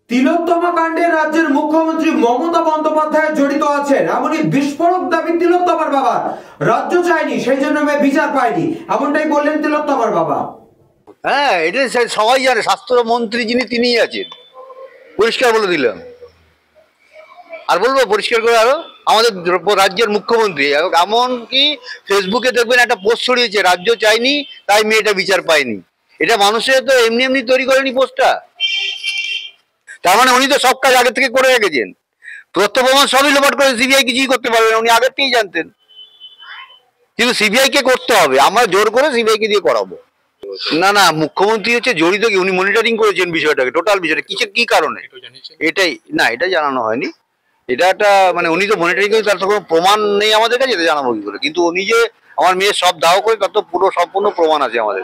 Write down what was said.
তিলোত্তমা কাণ্ডে রাজ্যের মুখ্যমন্ত্রী মমতা বন্দ্যোপাধ্যায় জড়িত আছেন এমনই বিস্ফোরক দাবি তিলোত্তমার বাবা। রাজ্য চায়নি, সেই জন্য বিচার পায়নি, এমনটাই বললেন তিলোত্তমার বাবা। হ্যাঁ, এটা সবাই জানে, স্বাস্থ্যমন্ত্রী যিনি তিনিই আছেন, পরিষ্কার বলে দিলাম। আর বলবো পরিষ্কার করে আরো, আমাদের রাজ্যের মুখ্যমন্ত্রী এমনকি ফেসবুকে দেখবেন একটা পোস্ট ছড়িয়েছে, রাজ্য চাইনি তাই মেয়েটা বিচার পায়নি। এটা মানুষের তো এমনি এমনি তৈরি করেনি পোস্টটা। তার মানে উনি তো সব কাজ আগে থেকে করে রেখেছেন, তথ্য প্রমাণ সবই লোপাট করে সিবিআই কিছুই করতে পারবে না, উনি আগের থেকেই জানতেন। কিন্তু সিবিআই কে করতে হবে, আমরা জোর করে সিবিআই কে দিয়ে করাবো না। না, মুখ্যমন্ত্রী হচ্ছে জড়িত কি, উনি মনিটরিং করেছেন বিষয়টাকে, টোটাল বিষয়টা কিসের কি কারণে, এটাই না, এটা জানানো হয়নি। এটা একটা মানে উনি তো মনিটরিং করেন, তার তো কোনো প্রমাণ নেই আমাদের কাছে, এটা জানাবো কি করে। কিন্তু উনি যে আমার মেয়ের সব দাও করে, তার তো পুরো সম্পূর্ণ প্রমাণ আছে আমাদের।